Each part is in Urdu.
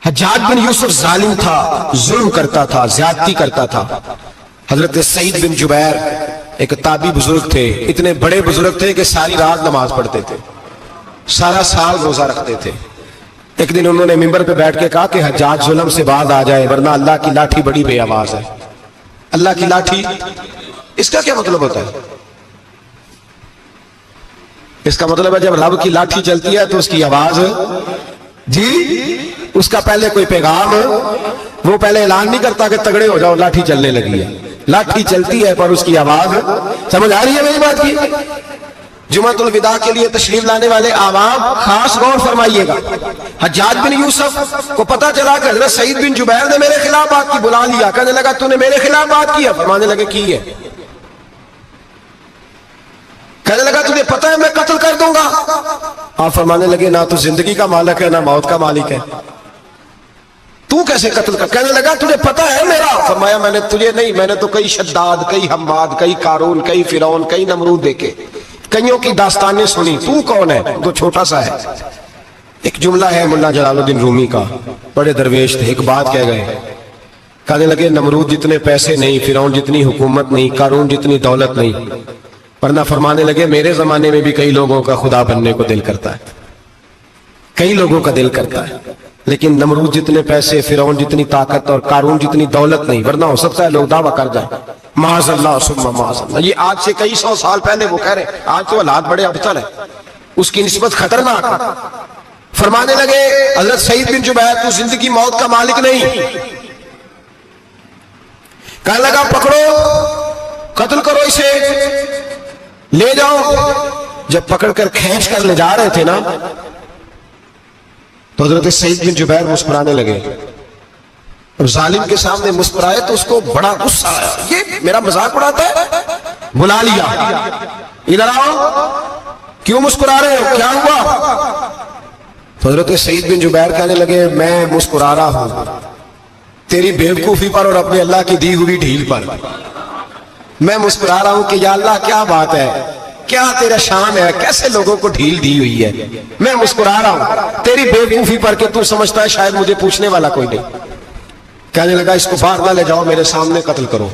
حجاج بن یوسف ظالم تھا، ظلم کرتا تھا، زیادتی کرتا تھا۔ حضرت سعید بن جبیر ایک تابعی بزرگ تھے، اتنے بڑے بزرگ تھے کہ ساری رات نماز پڑھتے تھے، سارا سال روزہ رکھتے تھے۔ ایک دن انہوں نے منبر پہ بیٹھ کے کہا کہ حجاج ظلم سے باز آ جائے ورنہ اللہ کی لاٹھی بڑی بے آواز ہے۔ اللہ کی لاٹھی، اس کا کیا مطلب ہوتا ہے؟ اس کا مطلب ہے جب رب کی لاٹھی چلتی ہے تو اس کی آواز، جی اس کا پہلے کوئی پیغام، وہ پہلے اعلان نہیں کرتا کہ تگڑے ہو جاؤ لاٹھی چلنے لگی ہے، لاٹھی چلتی ہے پر اس کی آواز، سمجھ آ رہی ہے میری بات کی؟ جمعۃ الوداع کے لیے تشریف لانے والے عوام خاص غور فرمائیے گا۔ حجاج بن یوسف کو پتا چلا کہ حضرت سعید بن جبیر نے میرے خلاف بات کی، بلا لیا، کہنے لگا تو نے میرے خلاف بات کی ہے؟ فرمانے لگے کی ہے۔ کہنے لگا تجھے پتہ ہے میں قتل کر دوں گا؟ آپ فرمانے لگے نہ تو زندگی کا مالک ہے نہ موت کا مالک ہے، تو کیسے قتل کر؟ کہنے لگا تجھے پتہ ہے میرا؟ فرمایا میں نے تجھے نہیں، میں نے تو کئی شداد، کئی حماد، کئی قارون، کئی فرعون، کئی نمرود دیکھے، کئیوں کی داستانیں سنی، تو کون ہے؟ تو چھوٹا سا ہے۔ ایک جملہ ہے ملا جلال الدین رومی کا، بڑے درویش تھے، ایک بات کہہ گئے، کہنے لگے نمرود جتنے پیسے نہیں، فرعون جتنی حکومت نہیں، قارون جتنی دولت نہیں، ورنہ فرمانے لگے میرے زمانے میں بھی کئی لوگوں کا خدا بننے کو دل کرتا ہے، کئی لوگوں کا دل کرتا ہے، لیکن نمرود جتنے پیسے، فرعون جتنی طاقت اور قارون جتنی دولت نہیں، ورنہ ہو سکتا ہے لوگ دعویٰ کر جائیں معاذ اللہ ثم معاذ اللہ۔ یہ آج سے کئی سو سال پہلے وہ کہہ رہے ہیں، آج تو حالات بڑے ابتر ہیں، اس کی نسبت خطرناک ہے۔ فرمانے لگے حضرت سعید بن جبیر تو زندگی موت کا مالک نہیں، کہنے لگا پکڑو، قتل کرو اسے، لے جاؤ۔ جب پکڑ کر کھینچ کر لے جا رہے تھے نا تو حضرت سعید بن جبیر مسکرانے لگے، اور ظالم کے سامنے مسکرائے تو اس کو بڑا غصہ آیا، یہ میرا مذاق اڑاتا ہے؟ بلا لیا، ادھر آؤ، کیوں مسکرا رہے ہو، کیا ہوا؟ تو حضرت سعید بن جبیر کہنے لگے میں مسکرا رہا ہوں تیری بیوقوفی پر اور اپنے اللہ کی دی ہوئی ڈھیل پر، میں مسکرا رہا ہوں کہ یا اللہ کیا بات ہے، کیا تیرا شان ہے، کیسے لوگوں کو ڈھیل دی ہوئی ہے، میں مسکرا رہا ہوں تیری بیوقوفی پر کہ تو سمجھتا ہے شاید مجھے پوچھنے والا کوئی نہیں۔ کہنے لگا اس کو باہر نہ لے جاؤ، میرے سامنے قتل کرو۔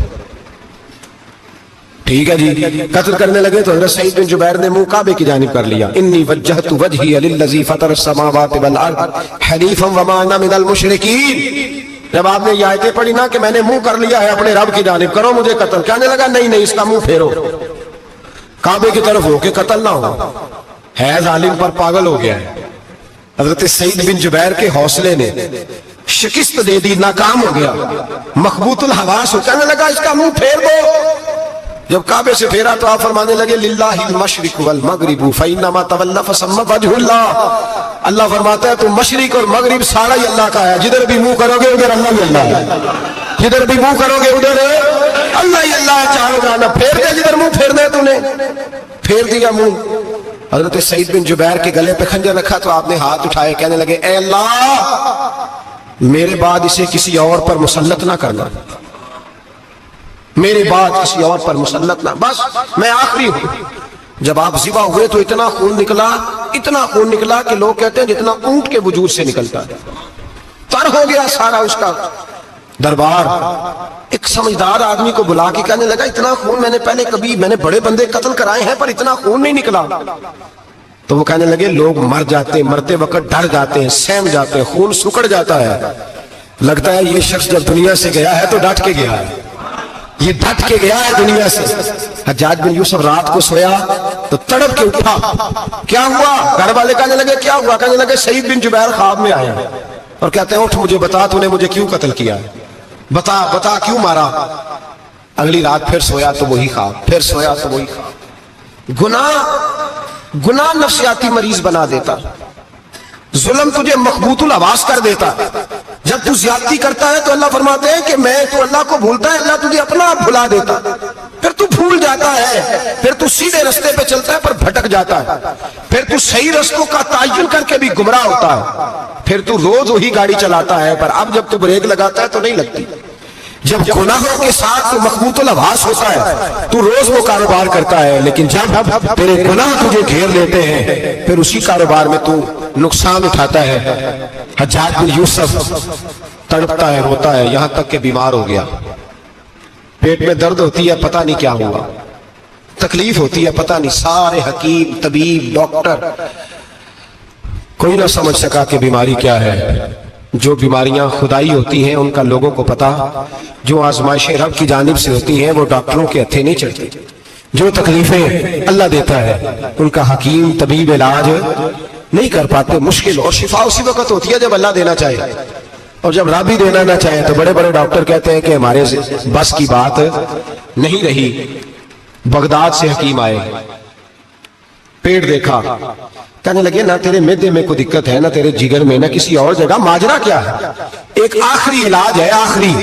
ٹھیک ہے جی، قتل کرنے لگے تو حضرت سعید بن جبیر نے منہ کعبے کی جانب کر لیا، انی وجہت وجہی للذی فطر السماوات والارض حنیفا وما انا من المشرکین۔ جب آپ نے یہ آیتیں پڑھی نا کہ میں نے منہ کر لیا ہے اپنے رب کی جانب، کرو مجھے قتل، کہنے لگا نہیں نہیں، اس کا منہ پھیرو، کعبے کی طرف ہو کے قتل نہ ہو، ہے ظالم پر پاگل ہو گیا ہے۔ حضرت سعید بن جبیر کے حوصلے نے شکست دے دی، ناکام ہو گیا، مخبوط الحواس ہو، کہنے لگا اس کا منہ پھیر دو۔ جب کعبے سے پھیرا تو آپ فرمانے لگے للہ المشرق والمغرب فإنما تولى فثم وجه اللہ۔ اللہ فرماتا ہے تو مشرق اور مغرب سارا ہی اللہ کا ہے، جدھر بھی منہ کرو گے ادھر اللہ ہی اللہ ہے، جدھر بھی منہ کرو گے ادھر اللہ ہی اللہ ہے، چاہو گانا پھیر دے، جدھر منہ پھیرنا ہے تو نے پھیر دیا منہ۔ حضرت سعید بن جبیر کے گلے پہ خنجر رکھا تو آپ نے ہاتھ اٹھائے، کہنے لگے اے اللہ میرے بعد اسے کسی اور پر مسلط نہ کرنا، میرے بعد کسی اور پر مسلط نہ، بس میں آخری ہوں۔ جب آپ ذبح ہوئے تو اتنا خون نکلا، اتنا خون نکلا کہ لوگ کہتے ہیں جتنا اونٹ کے وجود سے نکلتا ہے، تر ہو گیا سارا اس کا دربار۔ ایک سمجھدار آدمی کو بلا کے کہنے لگا اتنا خون میں نے پہلے کبھی، میں نے بڑے بندے قتل کرائے ہیں پر اتنا خون نہیں نکلا۔ تو وہ کہنے لگے لوگ مر جاتے ہیں، مرتے وقت ڈر جاتے ہیں، سہم جاتے ہیں، خون سکڑ جاتا ہے، لگتا ہے یہ شخص جب دنیا سے گیا ہے تو ڈٹ کے گیا ہے، یہ ڈٹ کے گیا ہے دنیا سے۔ حجاج بن یوسف رات کو سویا تو تڑپ کے اٹھا، کیا ہوا؟ گھر والے کہنے لگے کیا ہوا؟ کہنے لگے سعید بن جبیر خواب میں آئے اور کہتے ہیں اٹھ مجھے بتا تو نے مجھے کیوں قتل کیا ہے، بتا بتا کیوں مارا۔ اگلی رات پھر سویا تو وہی خواب، پھر سویا تو وہی خواب۔ گناہ نفسیاتی مریض بنا دیتا، ظلم تجھے مخبوط الحواس کر دیتا۔ جب تو زیادتی کرتا ہے تو اللہ فرماتے ہیں کہ میں تو اللہ کو بھولتا ہے، اللہ تجھے اپنا آپ بھلا دیتا، پھر تو بھول جاتا ہے، پھر تو سیدھے رستے پہ چلتا ہے پر بھٹک جاتا ہے، پھر تو صحیح رستوں کا تعین کر کے بھی گمراہ ہوتا ہے، پھر تو روز وہی گاڑی چلاتا ہے پر اب جب تو بریک لگاتا ہے تو نہیں لگتی۔ جب گناہوں کے ساتھ تو مخبوط الحواس ہوتا ہے تو روز وہ کاروبار کرتا ہے، لیکن جب تیرے گناہ تجھے گھیر لیتے ہیں پھر اسی کاروبار میں تو نقصان اٹھاتا ہے۔ حجاج بن یوسف تڑپتا ہے، روتا ہے، یہاں تک کہ بیمار ہو گیا، پیٹ میں درد ہوتی ہے، پتہ نہیں کیا ہوا، تکلیف ہوتی ہے، پتہ نہیں، سارے حکیم، طبیب، ڈاکٹر، کوئی نہ سمجھ سکا کہ بیماری کیا ہے۔ جو بیماریاں خدائی ہوتی ہیں ان کا لوگوں کو پتا، جو آزمائشیں رب کی جانب سے ہوتی ہیں وہ ڈاکٹروں کے ہتھے نہیں چڑھتی، جو تکلیفیں اللہ دیتا ہے ان کا حکیم طبیب علاج نہیں کر پاتے، مشکل، اور شفا اسی وقت ہوتی ہے جب اللہ دینا چاہے، اور جب رب ہی دینا نہ چاہے تو بڑے بڑے ڈاکٹر کہتے ہیں کہ ہمارے بس کی بات نہیں رہی۔ بغداد سے حکیم آئے، پیٹ دیکھا، کہنے لگے نہ تیرے معدے میں کوئی دقت ہے، نہ تیرے جگر میں، نہ کسی اور جگہ، ماجرا کیا ہے؟ ایک آخری علاج ہے، آخری،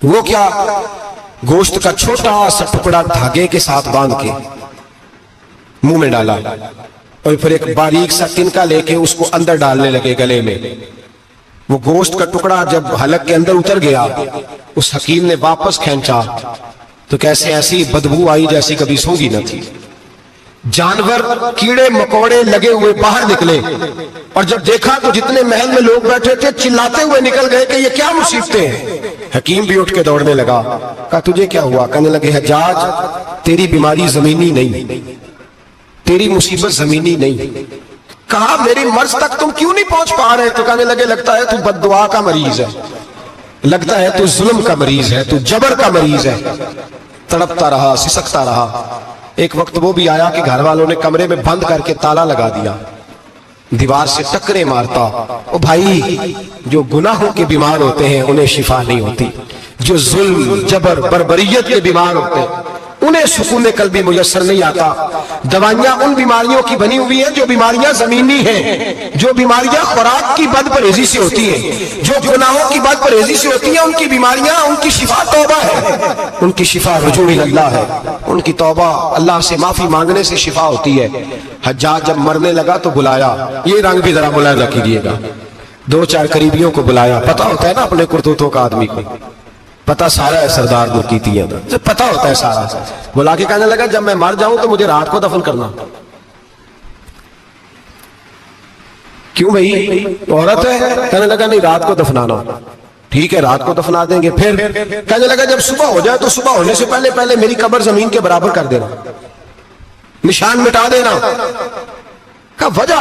وہ کیا؟ گوشت کا چھوٹا سا ٹکڑا دھاگے کے ساتھ باندھ کے منہ میں ڈالا، اور پھر ایک باریک سا تنکا لے کے اس کو اندر ڈالنے لگے گلے میں۔ وہ گوشت کا ٹکڑا جب حلق کے اندر اتر گیا، اس حکیم نے واپس کھینچا تو کیسے ایسی بدبو آئی جیسی کبھی سونگی نہ تھی۔ جانور، کیڑے مکوڑے لگے ہوئے باہر نکلے، اور جب دیکھا تو جتنے محل میں لوگ بیٹھے تھے چلاتے ہوئے نکل گئے کہ یہ کیا مصیبتیں ہیں۔ حکیم بھی اٹھ کے دوڑنے لگا، کہا تجھے کیا ہوا؟ کہنے لگے حجاج تیری بیماری زمینی نہیں، تیری مصیبت زمینی نہیں۔ کہا میری مرض تک تم کیوں نہیں پہنچ پا رہے؟ تو کہنے لگے لگتا ہے تو بد دعا کا مریض ہے، لگتا ہے تو ظلم کا مریض ہے، تو جبر کا مریض ہے۔ تڑپتا رہا، سسکتا رہا۔ ایک وقت وہ بھی آیا کہ گھر والوں نے کمرے میں بند کر کے تالا لگا دیا، دیوار سے ٹکرے مارتا۔ او بھائی، جو گناہوں کے بیمار ہوتے ہیں انہیں شفا نہیں ہوتی، جو ظلم، جبر، بربریت کے بیمار ہوتے ہیں انہیں سکون قلبی میسر نہیں آتا۔ دوائیاں ان بیماریوں کی بنی ہوئی ہیں جو بیماریاں زمینی ہیں، جو بیماریاں خوراک کی بد پرہیزی سے ہوتی ہیں، جو گناہوں کی بد پرہیزی سے ہوتی ہیں، ان کی بیماریاں، ان کی شفا توبہ ہے، ان کی شفا رجوع اللہ ہے، ان کی توبہ، اللہ سے معافی مانگنے سے شفا ہوتی ہے۔ حجاج جب مرنے لگا تو بلایا، یہ رنگ بھی ذرا ملاحظہ کیجیے گا، دو چار قریبیوں کو بلایا، پتہ ہوتا ہے نا اپنے کرتوتوں کا آدمی کو، پتہ سارا ہے سردار درکیتی ہے، پتہ ہوتا ہے سارا۔ بلا کے کہنے لگا جب میں مر جاؤں تو مجھے رات کو دفن کرنا۔ کیوں بھائی، عورت ہے؟ کہنے لگا نہیں، رات کو دفنانا۔ ٹھیک ہے، رات کو دفنا دیں گے۔ پھر کہنے لگا جب صبح ہو جائے تو صبح ہونے سے پہلے پہلے میری قبر زمین کے برابر کر دینا، نشان مٹا دینا۔ کہا وجہ؟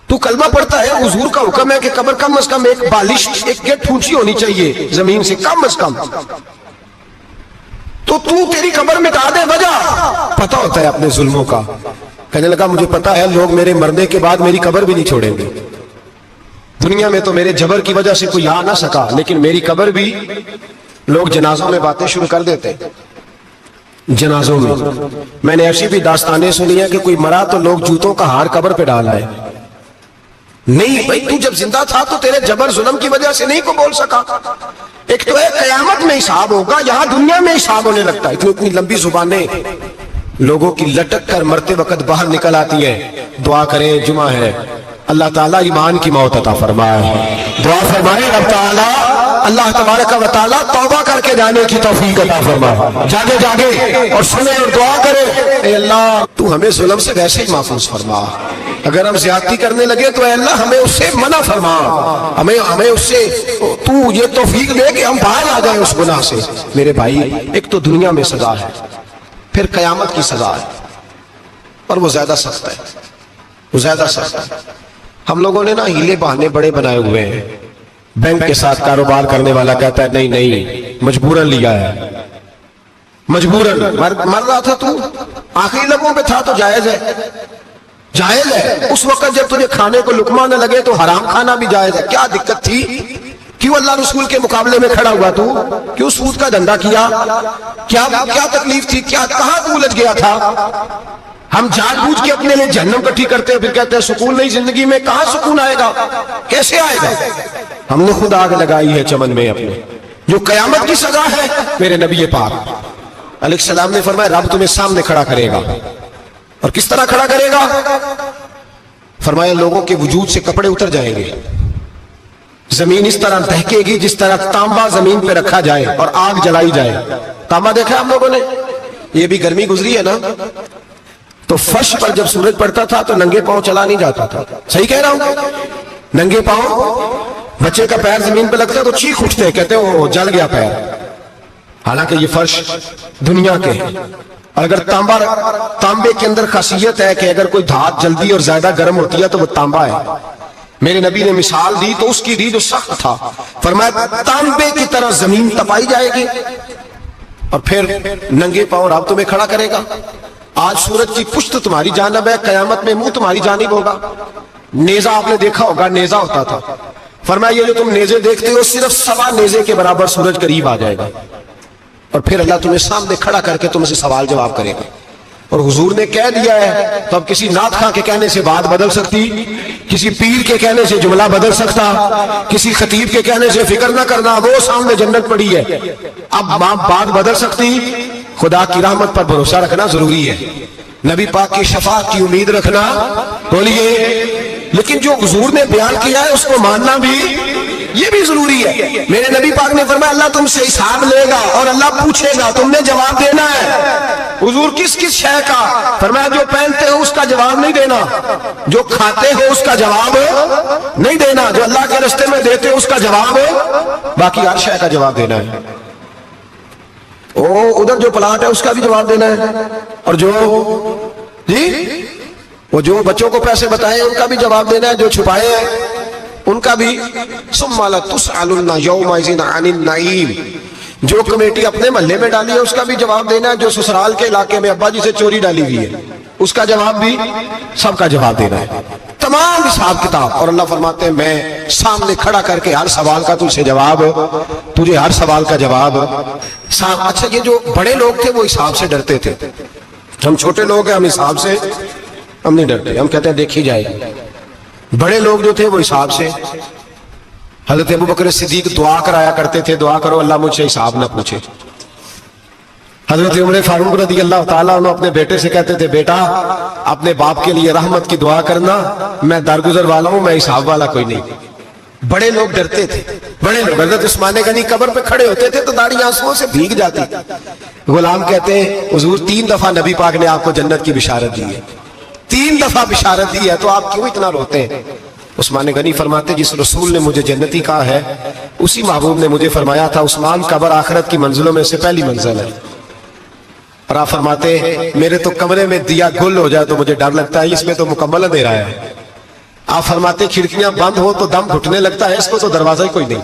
تو کلمہ پڑھتا ہے، حضور کا حکم ہے کہ قبر کم از کم ایک بالش، ایک گٹ اونچی ہونی چاہیے زمین سے، کم از کم، تو تیری قبر مٹا دے، وجہ؟ پتہ ہوتا ہے اپنے ظلموں کا۔ کہنے لگا مجھے پتہ ہے لوگ میرے مرنے کے بعد میری قبر بھی نہیں چھوڑیں گے، دنیا میں تو میرے جبر کی وجہ سے کوئی آ نہ سکا، لیکن میری قبر بھی لوگ جنازوں میں باتیں شروع کر دیتے ہیں۔ جنازوں میں نے ایسی بھی داستانیں سنی ہیں کہ کوئی مرا تو لوگ جوتوں کا ہار قبر پہ ڈال آئے۔ نہیں بھائی، تو جب زندہ تھا تو تیرے جبر ظلم کی وجہ سے نہیں کو بول سکا۔ ایک تو ہے قیامت میں حساب ہوگا، یہاں دنیا میں حساب ہونے لگتا ہے۔ اتنی لمبی زبانیں لوگوں کی لٹک کر مرتے وقت باہر نکل آتی ہیں۔ دعا کریں، جمعہ ہے، اللہ تعالیٰ ایمان کی موت عطا فرمائے، دعا فرمائے رب تعالیٰ، اللہ تبارک و تعالیٰ توبہ کر کے جانے کی توفیق عطا فرمائے، جاگے جاگے اور سنے اور دعا کرے، اے اللہ تو ہمیں ظلم سے ویسے ہی محفوظ فرما، اگر ہم زیادتی کرنے لگے تو اے اللہ ہمیں اس سے منع فرما، ہمیں اس سے تو یہ توفیق دے کہ ہم باہر آ جائیں اس گناہ سے۔ میرے بھائی، ایک تو دنیا میں سزا ہے، پھر قیامت کی سزا ہے، اور وہ زیادہ سخت ہے، وہ زیادہ سخت ہے۔ ہم لوگوں نے نا ہیلے بہانے بڑے بنائے ہوئے ہیں۔ بینک کے ساتھ کاروبار کرنے والا کہتا ہے نہیں نہیں، مجبوراً لیا ہے، مجبوراً مر رہا تھا، تو آخری لمحوں پہ تھا تو جائز ہے، جائز ہے۔ اس وقت جب تجھے کھانے کو لقمہ نہ لگے تو حرام کھانا بھی جائز ہے۔ کیا دقت تھی؟ کیوں اللہ رسول کے مقابلے میں کھڑا ہوا تو؟ کیوں سود کا دھندا کیا؟ کیا تکلیف تھی؟ کہاں تو الجھ گیا تھا؟ ہم جان بوجھ کے اپنے لیے جہنم کٹھی کرتے ہیں، پھر کہتے ہیں سکون نہیں زندگی میں۔ کہاں سکون آئے گا؟ کیسے آئے گا؟ ہم نے خود آگ لگائی ہے چمن میں اپنے۔ جو قیامت کی سزا ہے، میرے نبی پاک علیہ السلام نے فرمایا رب تمہیں سامنے کھڑا کرے گا، اور کس طرح کھڑا کرے گا؟ فرمایا لوگوں کے وجود سے کپڑے اتر جائیں گے، زمین اس طرح دہکے گی جس طرح تانبا زمین پہ رکھا جائے اور آگ جلائی جائے. تانبا دیکھا آپ لوگوں نے؟ یہ بھی گرمی گزری ہے نا, تو فرش پر جب سورج پڑتا تھا تو ننگے پاؤں چلا نہیں جاتا تھا. صحیح کہہ رہا ہوں؟ ننگے پاؤں, بچے کا پیر زمین پہ لگتا ہے تو چیخ اٹھتے ہیں, کہتے ہیں وہ جل گیا پیر. حالانکہ یہ فرش دنیا کے ہیں. اور اگر تانبے کے اندر خاصیت ہے کہ اگر کوئی دھات جلدی اور زیادہ گرم ہوتی ہے تو وہ تانبا ہے. میرے نبی نے مثال دی تو اس کی دی جو سخت تھا, فرمایا تانبے کی طرح زمین تپائی جائے گی اور پھر ننگے پاؤں رب تمہیں کھڑا کرے گا. آج سورج کی پشت تمہاری جانب ہے, قیامت میں منہ تمہاری جانب ہوگا. نیزہ آپ نے دیکھا ہوگا, نیزہ ہوتا تھا. فرمایا یہ جو تم نیزے دیکھتے ہو صرف 1.25 نیزے کے برابر سورج قریب آ جائے گا اور پھر اللہ تمہیں سامنے کھڑا کر کے تم سے سوال جواب کرے گا. اور حضور نے کہہ دیا ہے تو اب کسی نعت خواں کے کہنے سے بات بدل سکتی, کسی پیر کے کہنے سے جملہ بدل سکتا, کسی خطیب کے کہنے سے فکر نہ کرنا وہ سامنے جنت پڑی ہے, اب بات بدل سکتی. خدا کی رحمت پر بھروسہ رکھنا ضروری ہے, نبی پاک کی شفاعت کی امید رکھنا, بولیے, لیکن جو حضور نے بیان کیا ہے اس کو ماننا بھی یہ بھی ضروری ہے. میرے نبی پاک نے فرمایا اللہ تم سے حساب لے گا اور اللہ پوچھے گا, تم نے جواب دینا ہے. حضور کس کس شے کا؟ فرمایا جو پہنتے ہو اس کا جواب نہیں دینا, جو کھاتے ہو اس کا جواب نہیں دینا, جو اللہ کے راستے میں دیتے ہو اس کا جواب, باقی ہر شے کا جواب دینا ہے. ادھر جو پلاٹ ہے اس کا بھی جواب دینا ہے, اور جو وہ جو بچوں کو پیسے بتائے ان کا بھی جواب دینا ہے, جو چھپائے ہیں ان کا بھی. ثم لتسألن یومئذ عن النعیم, جو کمیٹی اپنے محلے میں ڈالی ہے اس کا بھی جواب دینا ہے, جو سسرال کے علاقے میں ابا جی سے چوری ڈالی ہوئی ہے اس کا جواب بھی, سب کا جواب دینا ہے, تمام حساب کتاب. اور اللہ فرماتے ہیں میں سامنے کھڑا کر کے ہر سوال کا تجھ سے جواب, تجھے ہر سوال کا جواب. اچھا یہ جو بڑے لوگ تھے وہ حساب سے ڈرتے تھے, ہم چھوٹے لوگ ہیں ہم حساب سے ہم نہیں ڈرتے, ہم کہتے ہیں دیکھی جائے گی. بڑے لوگ جو تھے وہ حساب سے, حضرت ابوبکر صدیق دعا کرایا کرتے تھے, دعا کرو اللہ مجھ سے حساب نہ پوچھے. حضرت عمر فاروق رضی اللہ تعالیٰ عنہ اپنے بیٹے سے کہتے تھے بیٹا اپنے باپ کے لیے رحمت کی دعا کرنا, میں درگزر والا ہوں, میں حساب والا کوئی نہیں. بڑے لوگ ڈرتے تھے, بڑے لوگ. حضرت عثمان غنی قبر پہ کھڑے ہوتے تھے تو داڑھی آنسوؤں سے بھیگ جاتی. غلام کہتے ہیں حضور 3 دفعہ نبی پاک نے آپ کو جنت کی بشارت دی ہے, 3 دفعہ بشارت دی ہے, تو آپ کیوں اتنا روتے ہیں؟ عثمان غنی فرماتے جس رسول نے مجھے جنتی کہا ہے اسی محبوب نے مجھے فرمایا تھا عثمان قبر آخرت کی منزلوں میں سے پہلی منزل ہے. اور آپ فرماتے میرے تو کمرے میں دیا گل ہو جائے تو مجھے ڈر لگتا ہے, اس میں تو مکمل اندھیرا ہے. آپ فرماتے کھڑکیاں بند ہو تو دم گھٹنے لگتا ہے, اس کو تو دروازہ ہی کوئی نہیں,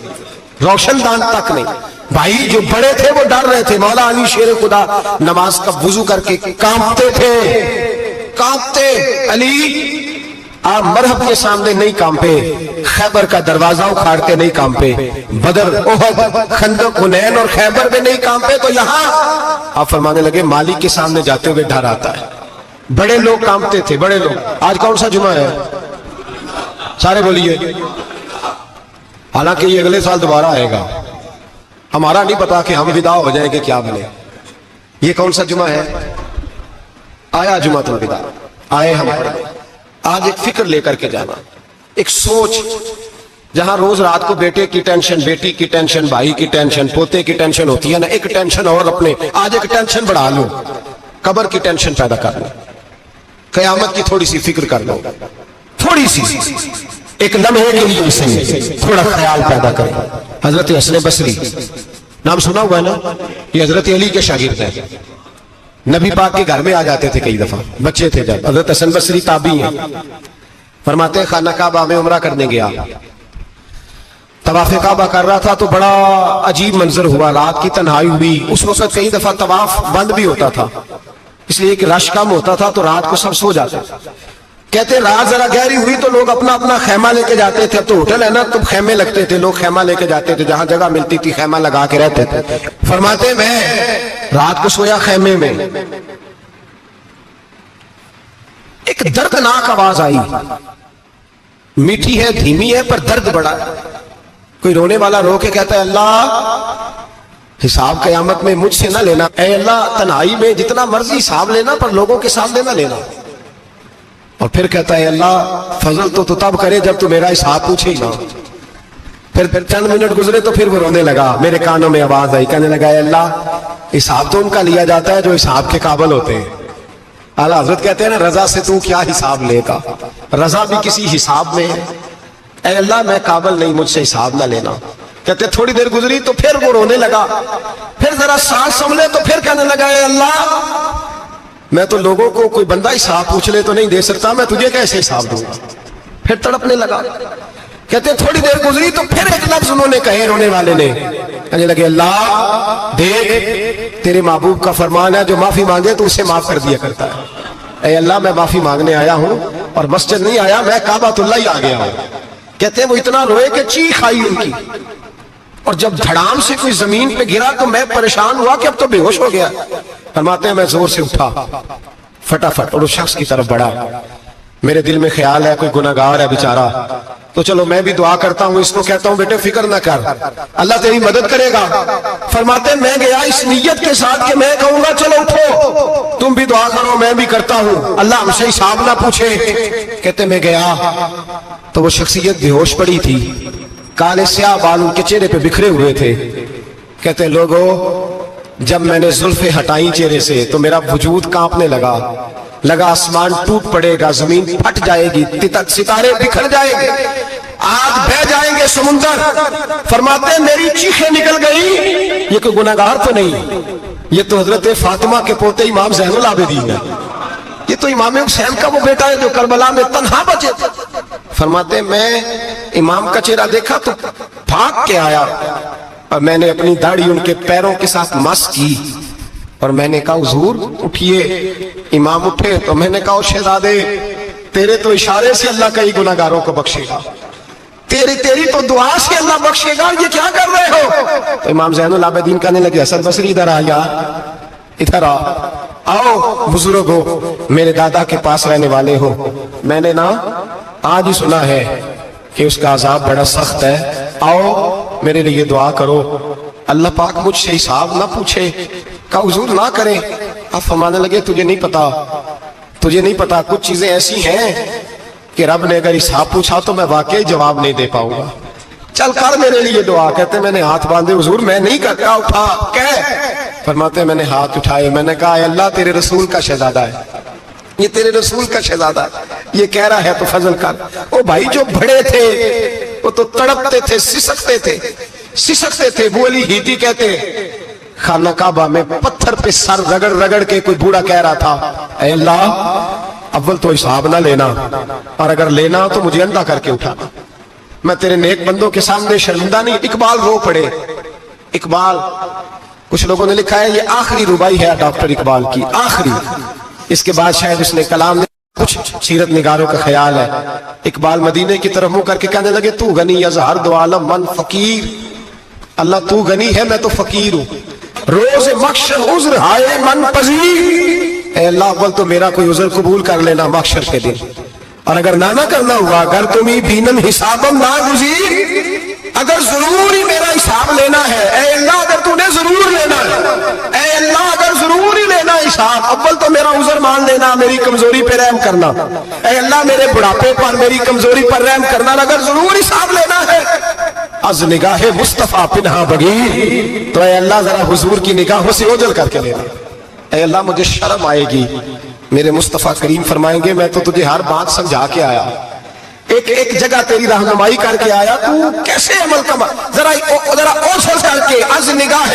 روشن دان تک نہیں. بھائی جو بڑے تھے وہ ڈر رہے تھے. مولا علی شیر خدا نماز کا وضو کر کے کانپتے تھے, کانپتے. علی آپ مرحب کے سامنے نہیں کانپے, خیبر کا دروازہ اکھاڑ کے نہیں کانپے, بدر احد خندق حنین اور خیبر میں نہیں کانپے, تو یہاں آپ فرمانے لگے مالک کے سامنے جاتے ہوئے ڈر آتا ہے. بڑے لوگ کانپتے تھے, بڑے لوگ. آج کون سا جمعہ ہے؟ سارے بولیے. حالانکہ یہ اگلے سال دوبارہ آئے گا, ہمارا نہیں پتا کہ ہم ودا ہو جائیں گے کیا بنے. یہ کون سا جمعہ ہے؟ آیا جمعۃ الوداع, آئے ہم. آج ایک فکر لے کر کے جانا, ایک سوچ, جہاں روز رات کو بیٹے کی ٹینشن, بیٹی کی ٹینشن, بھائی کی ٹینشن, پوتے کی ٹینشن ہوتی ہے نا, ایک ٹینشن اور اپنے آج ایک ٹینشن بڑھا لو, قبر کی ٹینشن پیدا کر لو, قیامت کی تھوڑی سی فکر کر لو, تھوڑی سی, ایک لمحے کے لیے صحیح تھوڑا خیال پیدا کرے. حضرت حسن بصری نام سنا ہوا ہے نا, یہ حضرت علی کے شاگرد ہیں, نبی پاک کے گھر میں آ جاتے تھے کئی دفعہ, بچے تھے جب. حضرت حسن بصری تابعی ہیں, فرماتے ہیں خانہ کعبہ میں عمرہ کرنے گیا, طواف کعبہ کر رہا تھا تو بڑا عجیب منظر ہوا, رات کی تنہائی ہوئی. اس وقت کئی دفعہ طواف بند بھی ہوتا تھا اس لیے کہ رش کم ہوتا تھا تو رات کو سب سو جاتے. کہتے رات ذرا گہری ہوئی تو لوگ اپنا اپنا خیمہ لے کے جاتے تھے. اب تو ہوٹل ہے نا تو خیمے لگتے تھے, لوگ خیمہ لے کے جاتے تھے, جہاں جگہ ملتی تھی خیمہ لگا کے رہتے تھے. فرماتے میں رات کو سویا خیمے میں, ایک دردناک آواز آئی, میٹھی ہے دھیمی ہے پر درد بڑا. کوئی رونے والا رو کے کہتا ہے اللہ حساب قیامت میں مجھ سے نہ لینا, اے اللہ تنہائی میں جتنا مرضی حساب لینا پر لوگوں کے سامنے نہ لینا. اور پھر کہتا ہے اللہ فضل تو تب کرے جب تو میرا حساب پوچھے ہی نہ. پھر چند منٹ گزرے تو پھر وہ رونے لگا. میرے کانوں میں آواز آئی, کہنے لگا اے اللہ حساب تو ان کا لیا جاتا ہے جو حساب کے قابل ہوتے ہیں. اعلیٰ حضرت کہتے ہیں نا رضا سے تو کیا حساب لے گا, رضا بھی کسی حساب میں ہے. اے اللہ میں قابل نہیں, مجھ سے حساب نہ لینا. کہتے تھوڑی دیر گزری تو پھر وہ رونے لگا, پھر ذرا سانس سنبھلے تو پھر کہنے لگا اے اللہ میں تو لوگوں کو کوئی بندہ حساب پوچھ لے تو نہیں دے سکتا, میں تجھے کیسے حساب دوں گا. پھر تڑپنے لگا. کہتے تھوڑی دیر گزری تو پھر ایک لفظ انہوں نے کہے رونے والے نے, کہنے لگے اللہ دیکھ تیرے محبوب کا فرمان ہے جو معافی مانگے تو اسے معاف کر دیا کرتا ہے. اے اللہ میں معافی مانگنے آیا ہوں اور مسجد نہیں آیا, میں کعبۃ اللہ ہی آ گیا ہوں. کہتے ہیں وہ اتنا روئے کہ چیخ آئی ان کی, اور جب دھڑام سے کوئی زمین پہ گرا تو میں پریشان ہوا کہ اب تو بے ہوش ہو گیا. فرماتے ہیں میں زور سے اٹھا فٹافٹ اور اس شخص کی طرف بڑھا. میرے دل میں خیال ہے کوئی گناہگار ہے بیچارہ, تو چلو میں بھی دعا کرتا ہوں, اس کو کہتا ہوں بیٹے فکر نہ کر اللہ تیری مدد کرے گا. فرماتے ہیں میں گیا اس نیت کے ساتھ کہ میں کہوں گا چلو اٹھو تم بھی دعا کرو میں بھی کرتا ہوں, اللہ ہم سے حساب نہ پوچھے. کہتے میں گیا تو وہ شخصیت بے ہوش پڑی تھی, کالے سیاہ بال ان کے چہرے پہ بکھرے ہوئے تھے. کہتے ہیں لوگوں جب میں نے زلفیں ہٹائیں چہرے سے تو میرا وجود کانپنے لگا آسمان ٹوٹ پڑے گا, زمین پھٹ جائے گی, ستارے بکھر جائیں گے, آگ بہ جائیں گے سمندر. فرماتے ہیں میری چیخیں نکل گئی, یہ کوئی گناہگار تو نہیں, یہ تو حضرت فاطمہ کے پوتے امام زین العابدین ہے, یہ تو امام حسین کا وہ بیٹا ہے جو کربلا میں تنہا بچے تھے. فرماتے ہیں میں امام کا چہرہ دیکھا تو بھاگ کے آیا اور میں نے اپنی داڑھی ان کے پیروں کے ساتھ مس کی اور میں نے کہا حضور اٹھئے. امام اٹھے تو میں نے کہا شہزادے تیرے تو اشارے سے اللہ کئی گناہگاروں کو بخشے گا, تیری تو دعا سے اللہ بخشے گا, یہ کیا کر رہے ہو. تو امام زین العابدین کہنے لگے حسن بصری ادھر آ یار, ادھر آؤ بزرگ ہو, میرے دادا کے پاس رہنے والے ہو, میں نے نا آج ہی سنا ہے کہ اس کا عذاب بڑا سخت ہے, آؤ میرے لیے دعا کرو اللہ پاک مجھ سے حساب نہ پوچھے. کہا حضور نہ کریں. اب فرمانے لگے تجھے نہیں پتا کچھ چیزیں ایسی ہیں کہ رب نے اگر حساب پوچھا تو میں واقعی جواب نہیں دے پاؤں گا, چل کر میرے لیے دعا. کہتے میں نے ہاتھ باندھے حضور میں نہیں کرتا, اٹھا کہہ. فرماتے میں نے ہاتھ اٹھائے, میں نے کہا اے اللہ تیرے رسول کا شہزادہ ہے, یہ تیرے رسول کا شہزادہ ہے, یہ کہہ رہا ہے تو فضل کر. وہ بھائی جو بڑے تھے وہ تو تڑپتے تھے, سسکتے تھے. وہ علی ہیتی کہتے خانہ کعبہ میں پتھر پہ سر رگڑ رگڑ کے کوئی بوڑھا کہہ رہا تھا اے اللہ اول تو حساب نہ لینا, اور اگر لینا تو مجھے اندھا کر کے اٹھانا, میں تیرے نیک بندوں کے سامنے شرمندہ نہیں. اقبال رو پڑے. اقبال کچھ لوگوں نے لکھا ہے یہ آخری ربائی ہے ڈاکٹر اقبال کی, آخری, اس کے بعد شاید اس نے کلام کچھ سیرت نگاروں کا خیال ہے. اقبال مدینے کی طرف منہ کر کے کہنے لگے تو غنی اظہر دو عالم من فقیر, اللہ تو غنی ہے میں تو فقیر ہوں. روز محشر عذر ہائے من پذیر, اے اللہ اول تو میرا کوئی عذر قبول کر لینا محشر کے دن, اور اگر نہ کرنا ہوا اگر تمہیں بینم حسابم ناگزیر, اگر ضرور ہی میرا حساب لینا ہے اے اللہ, اگر تو نے ضرور لینا ہے اے اللہ, اگر ضرور ہی لینا حساب اول تو میرا عذر مان لینا, میری کمزوری پہ رحم کرنا اے اللہ, میرے بڑھاپے پر میری کمزوری پر رحم کرنا, اگر ضرور حساب لینا ہے از نگاہ مصطفیٰ پنہا بغیر, تو اے اللہ ذرا حضور کی نگاہوں سے اوجھل کر کے لینا. اے اللہ مجھے شرم آئے گی, میرے مصطفیٰ کریم فرمائیں گے میں تو تجھے ہر بات سمجھا کے آیا, ایک جگہ تیری رہنمائی کر کے آیا, تو کیسے عمل کا ذرا اوجھل کر کے از نگاہ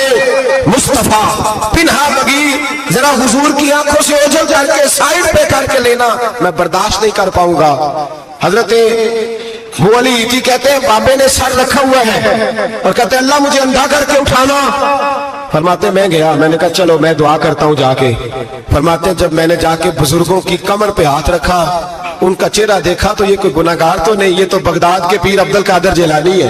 مصطفیٰ پنہا بغیر, ذرا حضور کی آنکھوں سے اوجھل کر کے سائڈ پہ کر کے لینا, میں برداشت نہیں کر پاؤں گا. حضرت وہ علی ایتی کہتے ہیں بابے نے سر رکھا ہوا ہے اور کہتے ہیں اللہ مجھے اندھا کر کے اٹھانا. فرماتے میں گیا, میں نے کہا چلو میں دعا کرتا ہوں جا کے. فرماتے جب میں نے جا کے بزرگوں کی کمر پہ ہاتھ رکھا, ان کا چہرہ دیکھا تو یہ کوئی گناہگار تو نہیں, یہ تو بغداد کے پیر عبد القادر جیلانی ہے.